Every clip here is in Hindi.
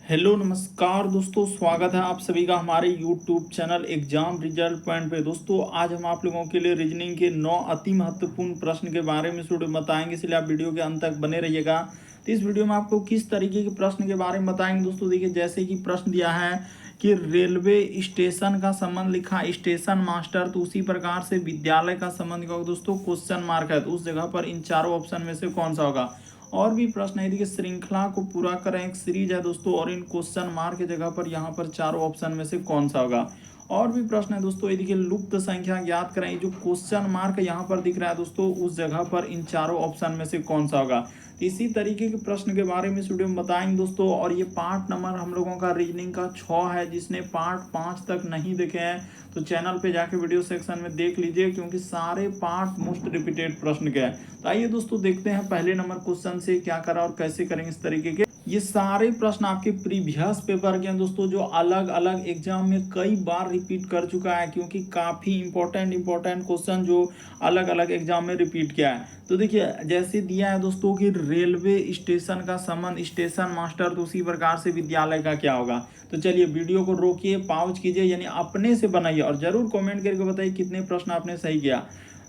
हेलो नमस्कार दोस्तों, स्वागत है आप सभी का हमारे YouTube channel exam result point पे। दोस्तों आज हम आप लोगों के लिए रीजनिंग के 9 अति महत्वपूर्ण प्रश्न के बारे में वीडियो बताएंगे, इसलिए आप वीडियो के अंत तक बने रहिएगा। तो इस वीडियो में आपको किस तरीके के प्रश्न के बारे में बताएंगे दोस्तों। देखिए, जैसे कि प्रश्न दिया है कि रेलवे स्टेशन का संबंध लिखा स्टेशन मास्टर, तो उसी प्रकार से विद्यालय का संबंध क्या होगा दोस्तों, क्वेश्चन मार्क है, तो उस जगह पर इन चारों ऑप्शन में से कौन सा होगा। और भी प्रश्न है, देखिए श्रृंखला को पूरा करें, एक सीरीज है दोस्तों, और इन क्वेश्चन मार्क की जगह पर यहाँ पर चारों ऑप्शन में से कौन सा होगा। और भी प्रश्न है दोस्तों, ये देखिए लुप्त संख्या ज्ञात करें, जो क्वेश्चन मार्क यहाँ पर दिख रहा है दोस्तों, उस जगह पर इन चारों ऑप्शन में से कौन सा होगा। तो इसी तरीके के प्रश्न के बारे में इस वीडियो में बताएंगे दोस्तों। और ये पार्ट नंबर हम लोगों का रीजनिंग का 6 है, जिसने पार्ट 5 तक नहीं देखे हैं तो चैनल पे जाके वीडियो सेक्शन में देख लीजिए, क्योंकि सारे पार्ट मोस्ट रिपीटेड प्रश्न के हैं। तो आइए दोस्तों देखते हैं पहले नंबर क्वेश्चन से क्या करा और कैसे करेंगे इस तरीके के। ये सारे प्रश्न आपके प्रीवियस पेपर के हैं दोस्तों, जो अलग अलग एग्जाम में कई बार रिपीट कर चुका है, क्योंकि काफी इंपॉर्टेंट क्वेश्चन जो अलग अलग एग्जाम में रिपीट किया है। तो देखिए जैसे दिया है दोस्तों कि रेलवे स्टेशन का संबंध स्टेशन मास्टर, तो उसी प्रकार से विद्यालय का क्या होगा। तो चलिए वीडियो को रोकिए, पॉज कीजिए, यानी अपने से बनाइए और जरूर कमेंट करके बताइए कितने प्रश्न आपने सही किया।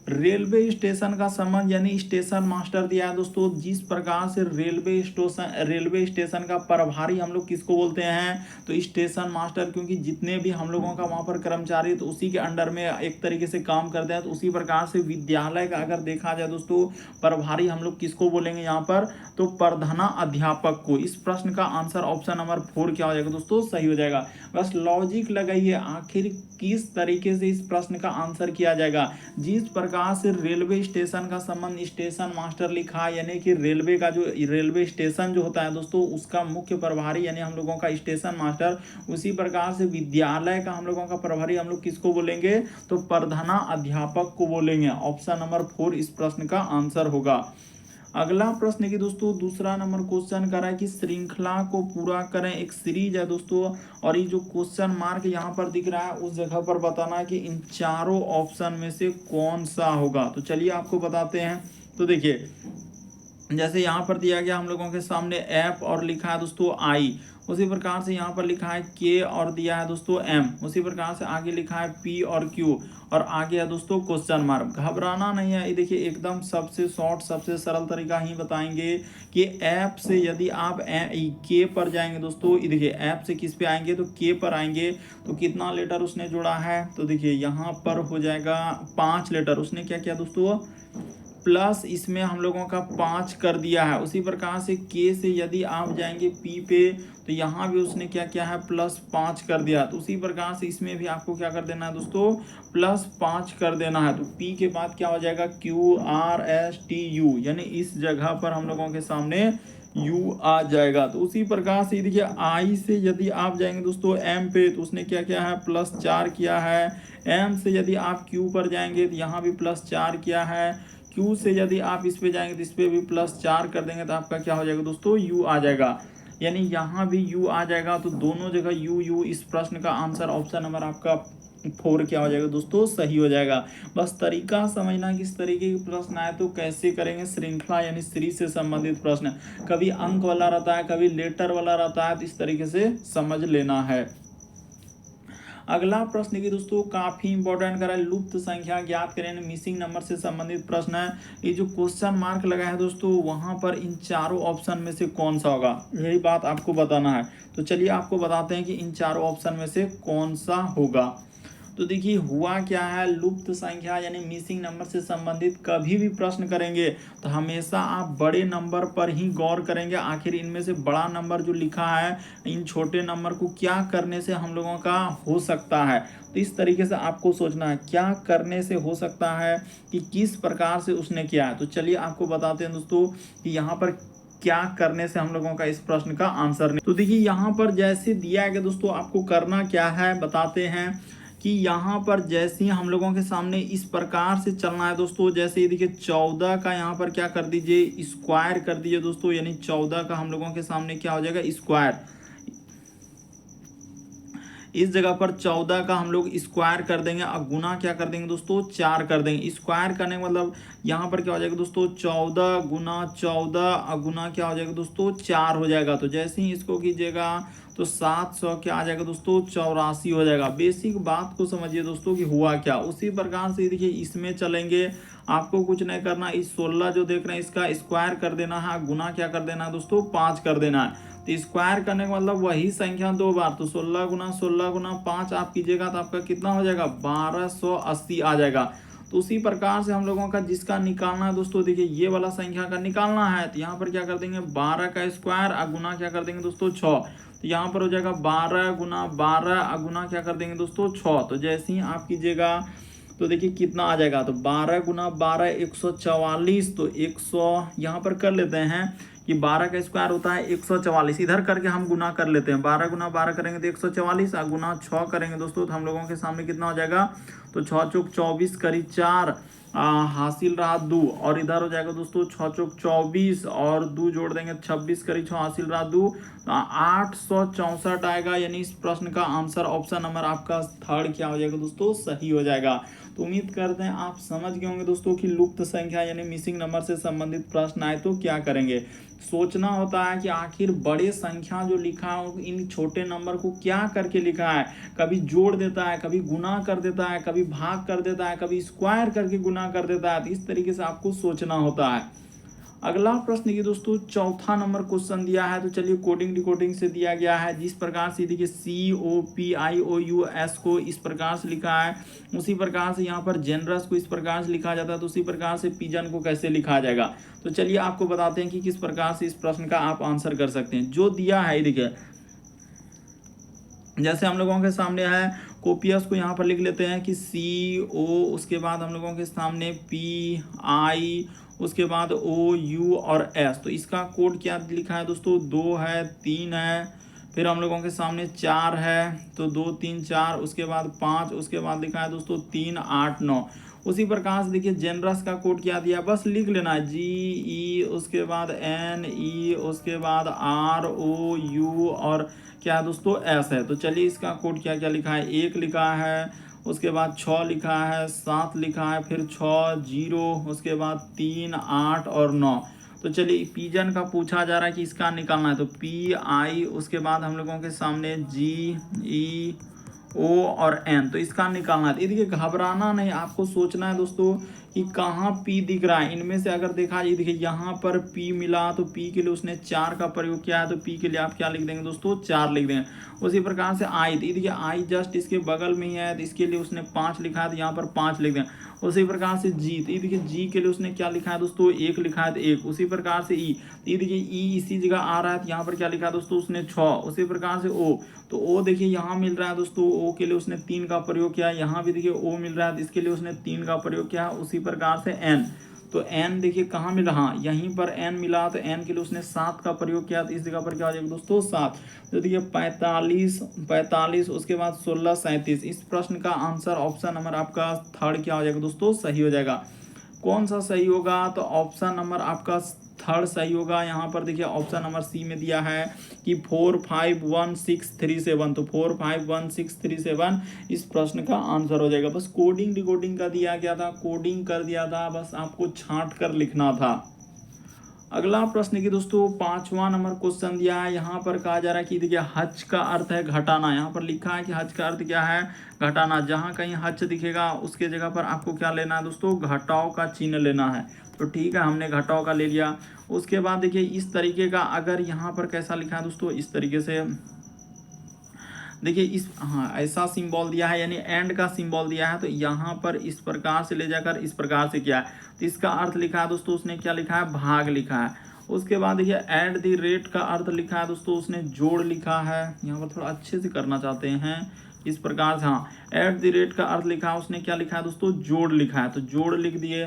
रेलवे स्टेशन का संबंध यानी स्टेशन मास्टर दिया है दोस्तों, जिस प्रकार से रेलवे स्टेशन का प्रभारी हम लोग किसको बोलते हैं, तो स्टेशन मास्टर, क्योंकि जितने भी हम लोगों का वहां पर कर्मचारी तो उसी के अंडर में एक तरीके से काम करते हैं। तो उसी प्रकार से विद्यालय का अगर देखा जाए दोस्तों, प्रभारी हम लोग किसको बोलेंगे यहाँ पर, तो प्रधाना अध्यापक को। इस प्रश्न का आंसर ऑप्शन नंबर 4 क्या हो जाएगा दोस्तों, सही हो जाएगा। बस लॉजिक लगाइए आखिर किस तरीके से इस प्रश्न का आंसर किया जाएगा। जिस प्रकार से रेलवे स्टेशन का संबंध स्टेशन मास्टर लिखा है, यानी कि रेलवे का जो रेलवे स्टेशन जो होता है दोस्तों, उसका मुख्य प्रभारी यानी हम लोगों का स्टेशन मास्टर, उसी प्रकार से विद्यालय का हम लोगों का प्रभारी हम लोग किसको बोलेंगे, तो प्रधाना अध्यापक को बोलेंगे। ऑप्शन नंबर 4 इस प्रश्न का आंसर होगा। अगला प्रश्न की दोस्तों दूसरा नंबर क्वेश्चन कर रहा है कि श्रृंखला को पूरा करें, एक सीरीज है दोस्तों, और ये जो क्वेश्चन मार्क यहाँ पर दिख रहा है उस जगह पर बताना है कि इन चारों ऑप्शन में से कौन सा होगा। तो चलिए आपको बताते हैं। तो देखिए जैसे यहाँ पर दिया गया हम लोगों के सामने एफ और लिखा है दोस्तों आई, उसी प्रकार से यहाँ पर लिखा है के और दिया है दोस्तों एम, उसी प्रकार से आगे लिखा है पी और क्यू, और आगे है दोस्तों क्वेश्चन मार्क। घबराना नहीं है, ये देखिए एकदम सबसे शॉर्ट सबसे सरल तरीका ही बताएंगे कि ऐप से यदि आप के पर जाएंगे दोस्तों, ये देखिए ऐप से किस पे आएंगे, तो के पर आएंगे, तो कितना लेटर उसने जोड़ा है, तो देखिए यहाँ पर हो जाएगा 5 लेटर। उसने क्या किया दोस्तों, प्लस इसमें हम लोगों का 5 कर दिया है। उसी प्रकार से के से यदि आप जाएंगे पी पे, तो यहाँ भी उसने क्या किया है, +5 कर दिया। तो उसी प्रकार से इसमें भी आपको क्या कर देना है दोस्तों, +5 कर देना है। तो पी के बाद क्या हो जाएगा, QRSTU, यानी इस जगह पर हम लोगों के सामने यू आ जाएगा। तो उसी प्रकार से देखिए आई से यदि आप जाएंगे दोस्तों एम पे, तो उसने क्या किया है, +4 किया है। एम से यदि आप क्यू पर जाएंगे तो यहाँ भी +4 किया है। क्यू से यदि आप इस पे जाएंगे तो इस पे भी +4 कर देंगे, तो आपका क्या हो जाएगा दोस्तों, यू आ जाएगा, यानी यहाँ भी यू आ जाएगा। तो दोनों जगह यू यू, इस प्रश्न का आंसर ऑप्शन नंबर आपका 4 क्या हो जाएगा दोस्तों, सही हो जाएगा। बस तरीका समझना किस तरीके के प्रश्न आए तो कैसे करेंगे। श्रृंखला यानी सीरीज से संबंधित प्रश्न, कभी अंक वाला रहता है, कभी लेटर वाला रहता है, तो इस तरीके से समझ लेना है। अगला प्रश्न की दोस्तों काफी इंपॉर्टेंट करा है, लुप्त संख्या ज्ञात करें, मिसिंग नंबर से संबंधित प्रश्न है। ये जो क्वेश्चन मार्क लगा है दोस्तों, वहां पर इन चारों ऑप्शन में से कौन सा होगा, यही बात आपको बताना है। तो चलिए आपको बताते हैं कि इन चारों ऑप्शन में से कौन सा होगा। तो देखिए हुआ क्या है, लुप्त संख्या यानी मिसिंग नंबर से संबंधित कभी भी प्रश्न करेंगे तो हमेशा आप बड़े नंबर पर ही गौर करेंगे। आखिर इनमें से बड़ा नंबर जो लिखा है, इन छोटे नंबर को क्या करने से हम लोगों का हो सकता है। तो इस तरीके से आपको सोचना है क्या करने से हो सकता है, कि किस प्रकार से उसने किया है। तो चलिए आपको बताते हैं दोस्तों कि यहाँ पर क्या करने से हम लोगों का इस प्रश्न का आंसर नहीं। तो देखिए यहाँ पर जैसे दिया गया दोस्तों, आपको करना क्या है बताते हैं कि यहाँ पर जैसे ही हम लोगों के सामने इस प्रकार से चलना है दोस्तों। जैसे ये देखिए 14 का यहाँ पर क्या कर दीजिए, स्क्वायर कर दीजिए दोस्तों, यानी 14 का हम लोगों के सामने क्या हो जाएगा, स्क्वायर। इस जगह पर 14 का हम लोग स्क्वायर कर देंगे और गुना क्या कर देंगे दोस्तों 4 कर देंगे। स्क्वायर करने का मतलब यहाँ पर क्या हो जाएगा दोस्तों 14 गुना 14 और गुना क्या हो जाएगा दोस्तों 4 हो जाएगा। तो जैसे ही इसको कीजिएगा तो 700 क्या आ जाएगा दोस्तों 84 हो जाएगा। बेसिक बात को समझिए दोस्तों कि हुआ क्या। उसी प्रकार से देखिए इसमें चलेंगे, आपको कुछ नहीं करना, इस 16 जो देख रहे हैं इसका स्क्वायर कर देना है, गुना क्या कर देना है दोस्तों 5 कर देना है। तो स्क्वायर करने का मतलब वही संख्या 2 बार, तो 16 गुना 5 आप कीजिएगा तो आपका कितना हो जाएगा 1280 आ जाएगा। तो उसी प्रकार से हम लोगों का जिसका निकालना है दोस्तों, देखिए ये वाला संख्या का निकालना है तो यहाँ पर क्या कर देंगे 12 का स्क्वायर और गुना क्या कर देंगे दोस्तों 6। तो यहाँ पर हो जाएगा 12 गुना 12 और गुना क्या कर देंगे दोस्तों 6। तो जैसे ही आप कीजिएगा तो देखिए कितना आ जाएगा, तो 12 गुना 12 144। तो 100 यहाँ पर कर लेते हैं कि 12 का स्क्वायर होता है 144, इधर करके हम गुना कर लेते हैं। 12 गुना 12 करेंगे तो 144 और गुना 6 करेंगे दोस्तों तो हम लोगों के सामने कितना हो जाएगा, तो 6 चौक 24 करी 4 हासिल रहा 2 और इधर हो जाएगा दोस्तों 6 चौक 24 और 2 जोड़ देंगे 26 करी 6 हासिल रहा 2, 864 आएगा। यानी इस प्रश्न का आंसर ऑप्शन नंबर आपका थर्ड क्या हो जाएगा दोस्तों सही हो जाएगा। तो उम्मीद करते हैं आप समझ गए होंगे दोस्तों कि लुप्त संख्या यानी मिसिंग नंबर से संबंधित प्रश्न आए तो क्या करेंगे। सोचना होता है कि आखिर बड़े संख्या जो लिखा हो इन छोटे नंबर को क्या करके लिखा है, कभी जोड़ देता है, कभी गुना कर देता है, कभी भाग कर देता है, कभी स्क्वायर करके गुना कर देता है। तो इस तरीके से आपको सोचना होता है। अगला प्रश्न ये दोस्तों चौथा नंबर क्वेश्चन दिया है, तो चलिए कोडिंग डिकोडिंग से दिया गया है। जिस प्रकार से देखिए COPIOUS को इस प्रकार से लिखा है, उसी प्रकार से यहाँ पर जेनरस को इस प्रकार से लिखा जाता है, तो उसी प्रकार से पिजन को कैसे लिखा जाएगा। तो चलिए आपको बताते हैं कि किस प्रकार से इस प्रश्न का आप आंसर कर सकते हैं। जो दिया है देखिए, जैसे हम लोगों के सामने है कोपियस को यहाँ पर लिख लेते हैं कि CO, उसके बाद हम लोगों के सामने PI, उसके बाद OU और S। तो इसका कोड क्या लिखा है दोस्तों 2 है 3 है, फिर हम लोगों के सामने 4 है, तो 2 3 4, उसके बाद 5, उसके बाद लिखा है दोस्तों 3 8 9। उसी प्रकार से देखिए जेनरस का कोड क्या दिया, बस लिख लेना है GE, उसके बाद NE, उसके बाद ROU और क्या है दोस्तों S है। तो चलिए इसका कोड क्या क्या लिखा है, 1 लिखा है, उसके बाद 6 लिखा है, 7 लिखा है, फिर 6 0, उसके बाद 3 8 और 9। तो चलिए पिजन का पूछा जा रहा है कि इसका निकालना है, तो PI, उसके बाद हम लोगों के सामने GEO और N। तो इसका निकालना है। देखिए घबराना नहीं, आपको सोचना है दोस्तों कि कहाँ P दिख रहा है। इनमें से अगर देखा जाए देखिए यहाँ पर P मिला तो P के लिए उसने 4 का प्रयोग किया है, तो P के लिए आप क्या लिख देंगे दोस्तों 4 लिख देंगे। उसी प्रकार से I, देखिए I जस्ट इसके बगल में ही है तो इसके लिए उसने 5 लिखा है, तो यहाँ पर 5 लिख देंगे। उसी प्रकार से G, तो देखिए G के लिए उसने क्या लिखा है दोस्तों 1 लिखा है तो 1। उसी प्रकार से E, तो देखिए E इसी जगह आ रहा है तो यहाँ पर क्या लिखा है दोस्तों उसने 6। उसी प्रकार से O, तो O देखिए यहाँ मिल रहा है दोस्तों, O के लिए उसने 3 का प्रयोग किया है। यहाँ भी देखिए O मिल रहा है तो इसके लिए उसने 3 का प्रयोग किया है। उसी प्रकार से N, तो N देखिए कहाँ मिला, हाँ यहीं पर N मिला तो N के लिए उसने 7 का प्रयोग किया, तो इस जगह पर क्या हो जाएगा दोस्तों 7। तो देखिए 45, उसके बाद 16 37। इस प्रश्न का आंसर ऑप्शन नंबर आपका थर्ड क्या हो जाएगा दोस्तों सही हो जाएगा। कौन सा सही होगा, तो ऑप्शन नंबर आपका थर्ड सही होगा। यहाँ पर देखिए ऑप्शन नंबर C में दिया है कि 451637, तो 451637 इस प्रश्न का आंसर हो जाएगा। बस कोडिंग डिकोडिंग का दिया गया था, कोडिंग कर दिया था, बस आपको छांट कर लिखना था। अगला प्रश्न की दोस्तों 5वां नंबर क्वेश्चन दिया है। यहाँ पर कहा जा रहा है कि देखिए हच का अर्थ है घटाना। यहाँ पर लिखा है कि हच का अर्थ क्या है घटाना। जहाँ कहीं हच दिखेगा उसके जगह पर आपको क्या लेना है दोस्तों घटाव का चिन्ह लेना है। तो ठीक है हमने घटाव का ले लिया। उसके बाद देखिए इस तरीके का अगर यहाँ पर कैसा लिखा है दोस्तों, इस तरीके से देखिए इस, हाँ ऐसा सिंबल दिया है यानी एंड का सिंबल दिया है, तो यहाँ पर इस प्रकार से ले जाकर इस प्रकार से किया है। तो इसका अर्थ लिखा है दोस्तों उसने क्या लिखा है भाग लिखा है। उसके बाद देखिए एट द रेट का अर्थ लिखा है दोस्तों उसने जोड़ लिखा है। यहाँ पर थोड़ा अच्छे से करना चाहते हैं इस प्रकार से, हाँ एट द रेट का अर्थ लिखा है उसने क्या लिखा है दोस्तों जोड़ लिखा है, तो जोड़ लिख दिए।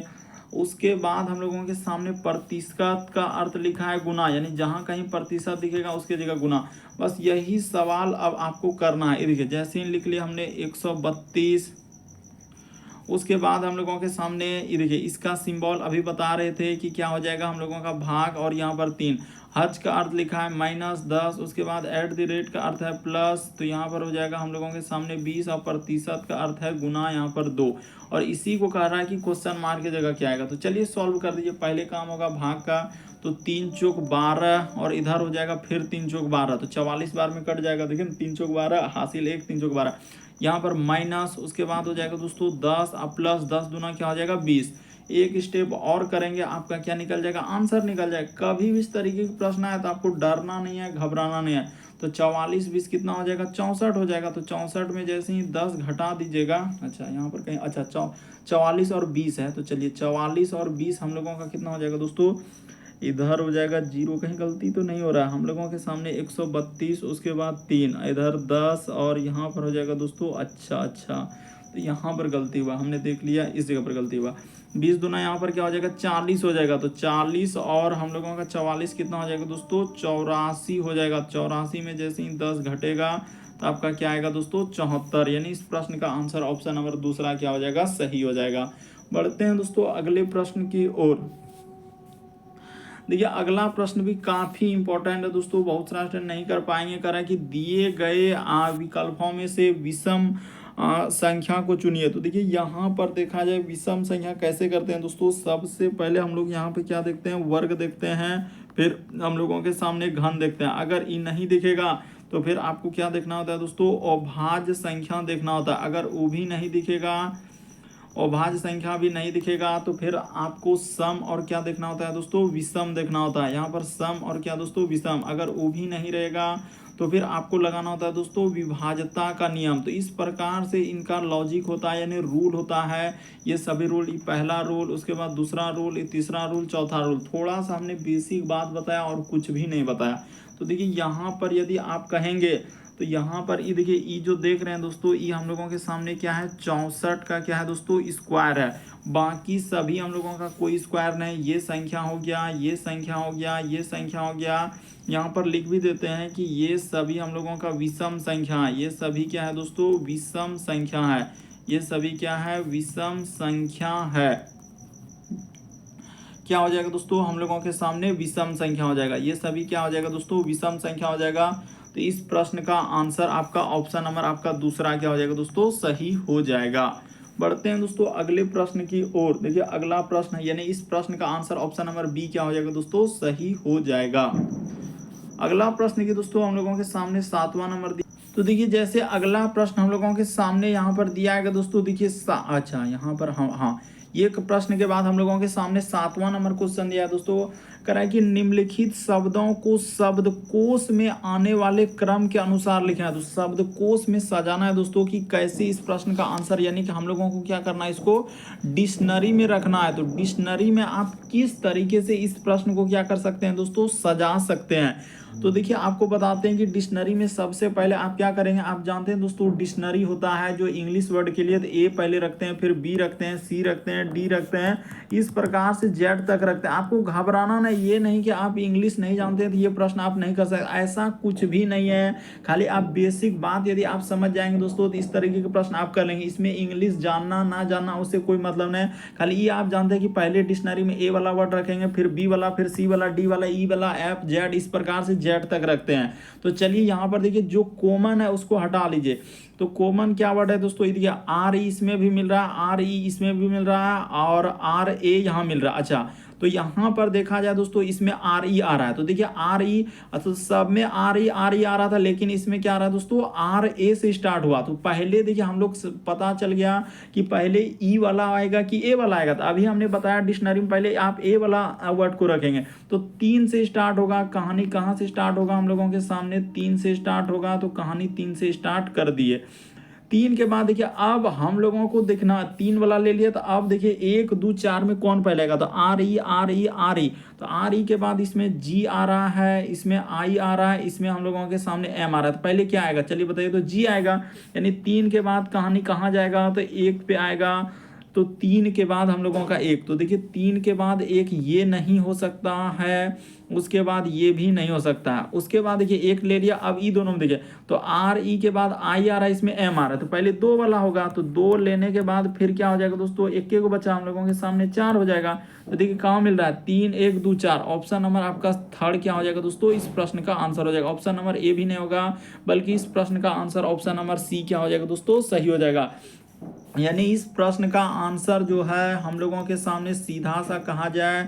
उसके बाद हम लोगों के सामने प्रतिशत का अर्थ लिखा है गुना, यानी जहां कहीं प्रतिशत दिखेगा उसके जगह गुना। बस यही सवाल अब आपको करना है। देखिए जैसे ही लिख लिया हमने 132। उसके बाद हम लोगों के सामने ये देखिए इसका सिंबल अभी बता रहे थे कि क्या हो जाएगा हम लोगों का भाग और यहाँ पर 3। हज का अर्थ लिखा है -10, उसके बाद @ का अर्थ है प्लस, तो यहाँ पर हो जाएगा हम लोगों के सामने 20 और प्रतिशत का अर्थ है गुना, यहाँ पर 2, और इसी को कह रहा है कि क्वेश्चन मार्क की जगह क्या आएगा। तो चलिए सॉल्व कर दीजिए। पहले काम होगा भाग का, तो 3 चौक 12 और इधर हो जाएगा फिर 3 चौक 12, तो 44 बार में कट जाएगा। देखिए 3 चौक 12 हासिल 1, 3 चौक 12, यहाँ पर माइनस, उसके बाद हो जाएगा दोस्तों 10 और प्लस 10 दूना क्या हो जाएगा 20। एक स्टेप और करेंगे, आपका क्या निकल जाएगा, आंसर निकल जाएगा। कभी भी इस तरीके के प्रश्न आए तो आपको डरना नहीं है, घबराना नहीं है। तो 44 20 कितना हो जाएगा, 64 हो जाएगा। तो 64 में जैसे ही 10 घटा दीजिएगा, अच्छा यहाँ पर कहीं, अच्छा 44 और 20 है, तो चलिए 44 और 20 हम लोगों का कितना हो जाएगा दोस्तों, इधर हो जाएगा 0, कहीं गलती तो नहीं हो रहा है हम लोगों के सामने, 132, उसके बाद 3, इधर 10 और यहाँ पर हो जाएगा दोस्तों, अच्छा तो यहाँ पर गलती हुआ, हमने देख लिया इस जगह पर गलती हुआ। 20 दूना यहाँ पर क्या हो जाएगा 40 हो जाएगा, तो 40 और हम लोगों का 44 कितना हो जाएगा दोस्तों, 84 हो जाएगा। 84 में जैसे ही 10 घटेगा तो आपका क्या आएगा दोस्तों, 74, यानी इस प्रश्न का आंसर ऑप्शन नंबर दूसरा क्या हो जाएगा, सही हो जाएगा। बढ़ते हैं दोस्तों अगले प्रश्न की ओर। देखिए अगला प्रश्न भी काफी इंपॉर्टेंट है दोस्तों, बहुत सारे स्टूडेंट नहीं कर पाएंगे। कह रहा है कि दिए गए विकल्पों में से विषम संख्या को चुनिए। तो देखिए यहाँ पर देखा जाए विषम संख्या कैसे करते हैं दोस्तों। सबसे पहले हम लोग यहाँ पे क्या देखते हैं, वर्ग देखते हैं, फिर हम लोगों के सामने घन देखते हैं। अगर ई नहीं दिखेगा तो फिर आपको क्या देखना होता है दोस्तों, अभाज्य संख्या देखना होता है। अगर वो भी नहीं दिखेगा, अभाज्य संख्या भी नहीं दिखेगा, तो फिर आपको सम और क्या देखना होता है दोस्तों, विषम देखना होता है। यहाँ पर सम और क्या दोस्तों, विषम। अगर वो भी नहीं रहेगा तो फिर आपको लगाना होता है दोस्तों विभाज्यता का नियम। तो इस प्रकार से इनका लॉजिक होता है, यानी रूल होता है। ये सभी रूल, पहला रूल, उसके बाद दूसरा रूल, तीसरा रूल, चौथा रूल। थोड़ा सा हमने बेसिक बात बताया और कुछ भी नहीं बताया। तो देखिए यहाँ पर यदि आप कहेंगे तो यहाँ पर ये देखिए, ई जो देख रहे हैं दोस्तों, ये हम लोगों के सामने क्या है, 64 का क्या है दोस्तों, स्क्वायर है। बाकी सभी हम लोगों का कोई स्क्वायर नहीं। ये संख्या हो गया, ये संख्या हो गया, ये संख्या हो गया। यहाँ पर लिख भी देते हैं कि ये सभी हम लोगों का विषम संख्या है। ये सभी क्या है दोस्तों, विषम संख्या है। ये सभी क्या है, विषम संख्या है। क्या हो जाएगा दोस्तों, हम लोगों के सामने विषम संख्या हो जाएगा। ये सभी क्या हो जाएगा दोस्तों, विषम संख्या हो जाएगा। तो इस प्रश्न का आंसर आपका ऑप्शन नंबर आपका दूसरा क्या हो जाएगा दोस्तों, सही हो जाएगा। बढ़ते हैं दोस्तों अगले प्रश्न की ओर। देखिए अगला प्रश्न है, यानी इस प्रश्न का आंसर ऑप्शन नंबर बी क्या हो जाएगा दोस्तों, सही हो जाएगा। अगला प्रश्न की दोस्तों हम लोगों के सामने 7वां नंबर। तो देखिए जैसे अगला प्रश्न हम लोगों के सामने यहाँ पर दिया गया दोस्तों, देखिए अच्छा यहाँ पर हाँ एक प्रश्न के बाद हम लोगों के सामने 7वां नंबर क्वेश्चन दिया है दोस्तों। कह रहा है कि निम्नलिखित शब्दों को शब्दकोश में आने वाले क्रम के अनुसार लिखना है। तो शब्दकोश में सजाना है दोस्तों कि कैसे इस प्रश्न का आंसर, यानी कि हम लोगों को क्या करना है, इसको डिक्शनरी में रखना है। तो डिक्शनरी में आप किस तरीके से इस प्रश्न को क्या कर सकते हैं दोस्तों, सजा सकते हैं। तो देखिए आपको बताते हैं कि डिक्शनरी में सबसे पहले आप क्या करेंगे। आप जानते हैं दोस्तों डिक्शनरी होता है जो इंग्लिश वर्ड के लिए, तो ए पहले रखते हैं, फिर बी रखते हैं, सी रखते हैं, डी रखते हैं, इस प्रकार से जेड तक रखते हैं। आपको घबराना नहीं, ये नहीं कि आप इंग्लिश नहीं जानते हैं तो ये प्रश्न आप नहीं कर सकते, ऐसा कुछ भी नहीं है। खाली आप बेसिक बात यदि आप समझ जाएंगे दोस्तों तो इस तरीके के प्रश्न आप कर लेंगे। इसमें इंग्लिश जानना ना जानना उससे कोई मतलब नहीं। खाली ये आप जानते हैं कि पहले डिक्शनरी में ए वाला वर्ड रखेंगे, फिर बी वाला, फिर सी वाला, डी वाला, ई वाला, एफ, जेड, इस प्रकार से जेड तक रखते हैं। तो चलिए यहाँ पर देखिए जो कॉमन है उसको हटा लीजिए। तो कॉमन क्या वर्ड है दोस्तों, ये देखिए आर ई इसमें भी मिल रहा है, आर ई इसमें भी मिल रहा है, और आर ए यहाँ मिल रहा है। अच्छा तो यहाँ पर देखा जाए दोस्तों इसमें आर ई आ रहा है। तो देखिए आर ई, तो सब में आर ई आ रहा था, लेकिन इसमें क्या आ रहा है दोस्तों, आर ए से स्टार्ट हुआ। तो पहले देखिए हम लोग पता चल गया कि पहले ई वाला आएगा कि ए वाला आएगा। तो अभी हमने बताया डिक्शनरी में पहले आप ए वाला वर्ड को रखेंगे। तो 3 से स्टार्ट होगा। कहानी कहाँ से स्टार्ट होगा, हम लोगों के सामने 3 से स्टार्ट होगा। तो कहानी 3 से स्टार्ट कर दिए। 3 के बाद देखिए अब हम लोगों को देखना, 3 वाला ले लिया। तो अब देखिए 1 2 4 में कौन पहले आएगा, तो R E R E R E. तो आर ई के बाद इसमें जी आ रहा है, इसमें आई आ रहा है, इसमें हम लोगों के सामने एम आ रहा है। तो पहले क्या आएगा चलिए बताइए, तो जी आएगा। यानी 3 के बाद कहानी कहाँ जाएगा, तो 1 पे आएगा, तो 3 के बाद हम लोगों का 1, तो देखिए 3 के बाद 1 ये नहीं हो सकता है, उसके बाद ये भी नहीं हो सकता है, उसके बाद देखिए 1 ले लिया। अब ई दोनों में देखिए तो आर ई के बाद आई आ रहा है, इसमें एम आ रहा है, तो पहले 2 वाला होगा, तो 2 लेने के बाद फिर क्या हो जाएगा दोस्तों, 1 को बचा हम लोगों के सामने 4 हो जाएगा। तो देखिए कहाँ मिल रहा है 3 1 2 4, ऑप्शन नंबर आपका थर्ड क्या हो जाएगा दोस्तों, इस प्रश्न का आंसर हो जाएगा। ऑप्शन नंबर ए भी नहीं होगा, बल्कि इस प्रश्न का आंसर ऑप्शन नंबर सी क्या हो जाएगा दोस्तों, सही हो जाएगा। यानी इस प्रश्न का आंसर जो है हम लोगों के सामने सीधा सा कहा जाए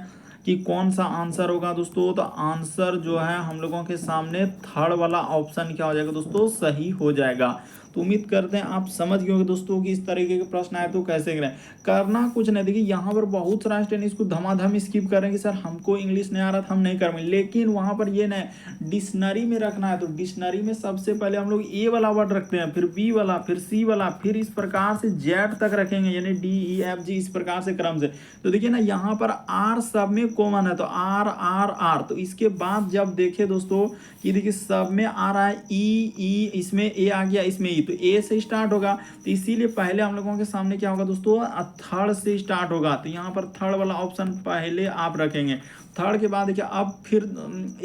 कि कौन सा आंसर होगा दोस्तों, तो आंसर जो है हम लोगों के सामने थर्ड वाला ऑप्शन क्या हो जाएगा दोस्तों, सही हो जाएगा। तो उम्मीद करते हैं आप समझ गए होंगे दोस्तों कि इस तरीके के प्रश्न आए तो कैसे करें। करना कुछ नहीं, देखिए यहाँ पर बहुत सारा स्टूडेंट इसको धमाधम स्किप करेंगे, सर हमको इंग्लिश नहीं आ रहा था हम नहीं करेंगे, लेकिन वहाँ पर ये नहीं, डिक्शनरी में रखना है। तो डिक्शनरी में सबसे पहले हम लोग ए वाला वर्ड रखते हैं, फिर बी वाला, फिर सी वाला, फिर इस प्रकार से जेड तक रखेंगे, यानी डी ई एफ जी इस प्रकार से क्रम से। तो देखिए ना यहाँ पर आर सब में कॉमन है, तो आर आर आर, तो इसके बाद जब देखे दोस्तों कि देखिए सब में आ रहा है ई ई, इसमें ए आ गया, इसमें ई, तो ए से स्टार्ट होगा, तो इसीलिए पहले हम लोगों के सामने क्या होगा दोस्तों, थर्ड से स्टार्ट होगा, तो यहाँ पर थर्ड वाला ऑप्शन पहले आप रखेंगे। थर्ड के बाद देखिए अब फिर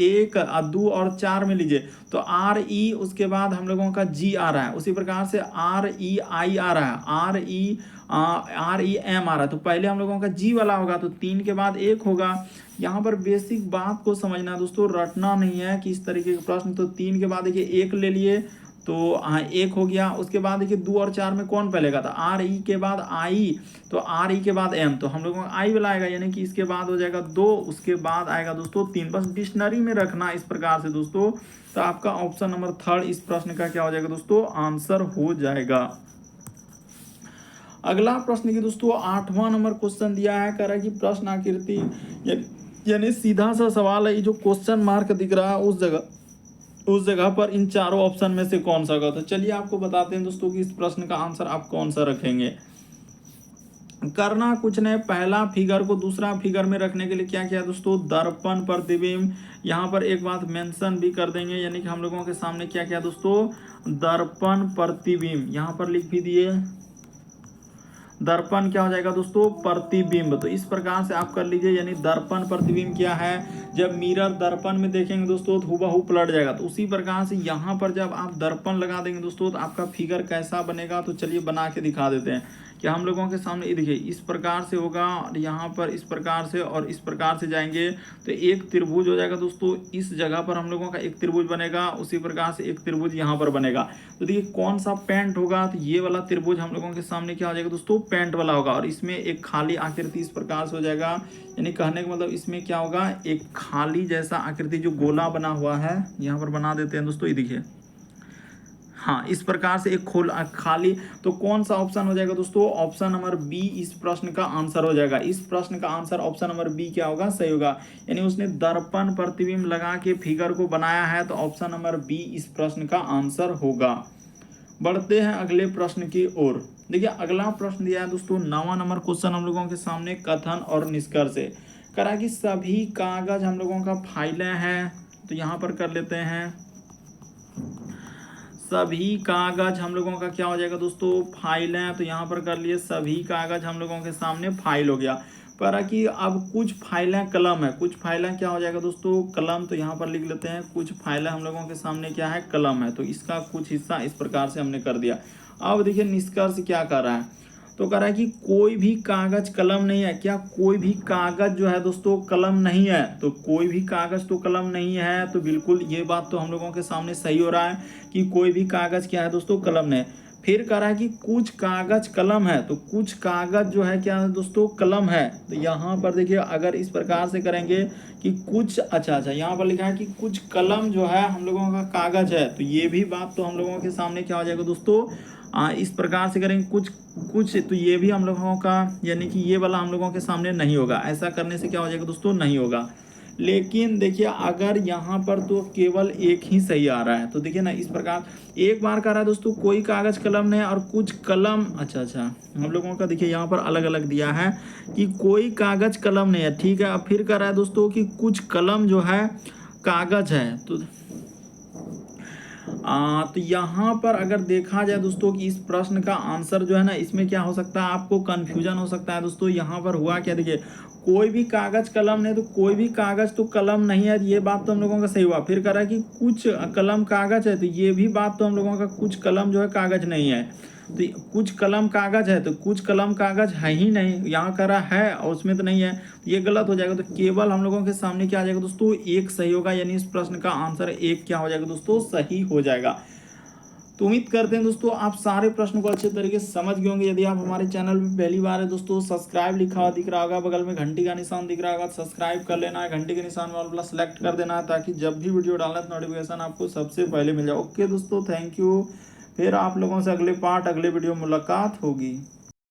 1 2 और 4 में लीजिए, तो आर ई, उसके बाद हम लोगों का जी आ रहा है, उसी प्रकार से आर ई आई आ रहा है, आर ई एम आ रहा है, तो पहले हम लोगों का जी वाला होगा, तो 3 के बाद 1 होगा। यहाँ पर बेसिक बात को समझना दोस्तों, रटना नहीं है कि इस तरीके के प्रश्न। तो 3 के बाद देखिए 1 ले लिए, तो 1 हो गया। उसके बाद देखिए 2 और 4 में कौन पहलेगा, तो आर ई के बाद आई, तो आर ई के बाद एम, तो हम लोगों का आई वाला आएगा, यानी कि इसके बाद हो जाएगा 2, उसके बाद आएगा दोस्तों 3। बस डिक्शनरी में रखना इस प्रकार से दोस्तों, तो आपका ऑप्शन नंबर थर्ड इस प्रश्न का क्या हो जाएगा दोस्तों, आंसर हो जाएगा। अगला प्रश्न की दोस्तों 8वां नंबर क्वेश्चन दिया है, कह रहा है कि प्रश्न आकृति, यानी सीधा सा सवाल है, ये जो क्वेश्चन मार्क दिख रहा है उस जगह पर इन चारों ऑप्शन में से कौन सा होगा। तो चलिए आपको बताते हैं दोस्तों कि इस प्रश्न का आंसर आप कौन सा रखेंगे। करना कुछ नहीं, पहला फिगर को दूसरा फिगर में रखने के लिए क्या किया दोस्तों, दर्पण प्रतिबिंब, यहाँ पर एक बात मेंशन भी कर देंगे, यानी कि हम लोगों के सामने क्या किया दोस्तों, दर्पण प्रतिबिंब, यहाँ पर लिख भी दिए, दर्पण क्या हो जाएगा दोस्तों, प्रतिबिंब। तो इस प्रकार से आप कर लीजिए, यानी दर्पण प्रतिबिंब क्या है, जब मिरर दर्पण में देखेंगे दोस्तों तो हूबहू पलट जाएगा, तो उसी प्रकार से यहाँ पर जब आप दर्पण लगा देंगे दोस्तों तो आपका फिगर कैसा बनेगा, तो चलिए बना के दिखा देते हैं कि हम लोगों के सामने ये देखिए इस प्रकार से होगा, और यहाँ पर इस प्रकार से और इस प्रकार से जाएंगे तो एक त्रिभुज हो जाएगा दोस्तों, इस जगह पर हम लोगों का एक त्रिभुज बनेगा, उसी प्रकार से एक त्रिभुज यहाँ पर बनेगा। तो देखिए कौन सा पेंट होगा, तो ये वाला त्रिभुज हम लोगों के सामने क्या हो जाएगा दोस्तों, पेंट वाला होगा, और इसमें एक खाली आकृति इस प्रकार से हो जाएगा, यानी कहने का मतलब इसमें क्या होगा, एक खाली जैसा आकृति जो गोला बना हुआ है, यहाँ पर बना देते हैं दोस्तों, ये देखिए, हाँ इस प्रकार से एक खाली, तो कौन सा ऑप्शन हो जाएगा दोस्तों, ऑप्शन नंबर बी इस प्रश्न का आंसर हो जाएगा। इस प्रश्न का आंसर ऑप्शन नंबर बी क्या होगा, सही होगा, यानी उसने दर्पण प्रतिबिंब लगा के फिगर को बनाया है, तो ऑप्शन नंबर बी इस प्रश्न का आंसर होगा। बढ़ते हैं अगले प्रश्न की ओर। देखिए अगला प्रश्न दिया है दोस्तों 9वां नंबर क्वेश्चन हम लोगों के सामने, कथन और निष्कर्ष है, करा कि सभी कागज हम लोगों का फाइलें हैं, तो यहाँ पर कर लेते हैं, सभी कागज हम लोगों का क्या हो जाएगा दोस्तों, फाइल है, तो यहाँ पर कर लिए सभी कागज हम लोगों के सामने फाइल हो गया। पर कि अब कुछ फाइलें कलम है, कुछ फाइलें क्या हो जाएगा दोस्तों, कलम, तो यहाँ पर लिख लेते हैं कुछ फाइलें हम लोगों के सामने क्या है, कलम है, तो इसका कुछ हिस्सा इस प्रकार से हमने कर दिया। अब देखिए निष्कर्ष क्या कर रहा है, तो कह रहा है कि कोई भी कागज कलम नहीं है, क्या कोई भी कागज जो है दोस्तों कलम नहीं है, तो कोई भी कागज तो कलम नहीं है, तो बिल्कुल ये बात तो हम लोगों के सामने सही हो रहा है कि कोई भी कागज क्या है दोस्तों, कलम नहीं। फिर कह रहा है कि कुछ कागज कलम है, तो कुछ कागज जो है क्या है दोस्तों, कलम है, तो यहाँ पर देखिए अगर इस प्रकार से करेंगे कि कुछ, अच्छा यहाँ पर लिखा है कि कुछ कलम जो है हम लोगों का कागज है, तो ये भी बात तो हम लोगों के सामने क्या हो जाएगा दोस्तों, इस प्रकार से करेंगे कुछ, तो ये भी हम लोगों का, यानी कि ये वाला हम लोगों के सामने नहीं होगा, ऐसा करने से क्या हो जाएगा दोस्तों, नहीं होगा। लेकिन देखिए अगर यहाँ पर तो केवल एक ही सही आ रहा है, तो देखिए ना इस प्रकार एक बार कर रहा है दोस्तों, कोई कागज कलम नहीं और कुछ कलम, अच्छा हम लोगों का देखिए यहाँ पर अलग अलग दिया है कि कोई कागज कलम नहीं है, ठीक है। अब फिर कर रहा है दोस्तों कि कुछ कलम जो है कागज है, तो तो यहाँ पर अगर देखा जाए दोस्तों कि इस प्रश्न का आंसर जो है ना, इसमें क्या हो सकता है, आपको कंफ्यूजन हो सकता है दोस्तों। यहाँ पर हुआ क्या, देखिए कोई भी कागज कलम नहीं, तो कोई भी कागज तो कलम नहीं है, ये बात तो हम लोगों का सही हुआ। फिर कह रहा है कि कुछ कलम कागज है, तो ये भी बात तो हम लोगों का कुछ कलम जो है कागज नहीं है। तो कुछ कलम कागज है, तो कुछ कलम कागज है ही नहीं, यहाँ कह रहा है और उसमें तो नहीं है, तो ये गलत हो जाएगा। तो केवल हम लोगों के सामने क्या आ जाएगा दोस्तों, एक सही होगा, यानी इस प्रश्न का आंसर एक क्या हो जाएगा दोस्तों, सही हो जाएगा। तो उम्मीद करते हैं दोस्तों आप सारे प्रश्न को अच्छे तरीके से समझ गए होंगे। यदि आप हमारे चैनल पर पहली बार है दोस्तों, सब्सक्राइब लिखा हुआ दिख रहा होगा, बगल में घंटी का निशान दिख रहा होगा, सब्सक्राइब कर लेना है, घंटी के निशान वाला प्लस सेलेक्ट कर देना है, ताकि जब भी वीडियो डालना है तो नोटिफिकेशन आपको सबसे पहले मिल जाए। ओके दोस्तों, थैंक यू। फिर आप लोगों से अगले वीडियो मुलाकात होगी।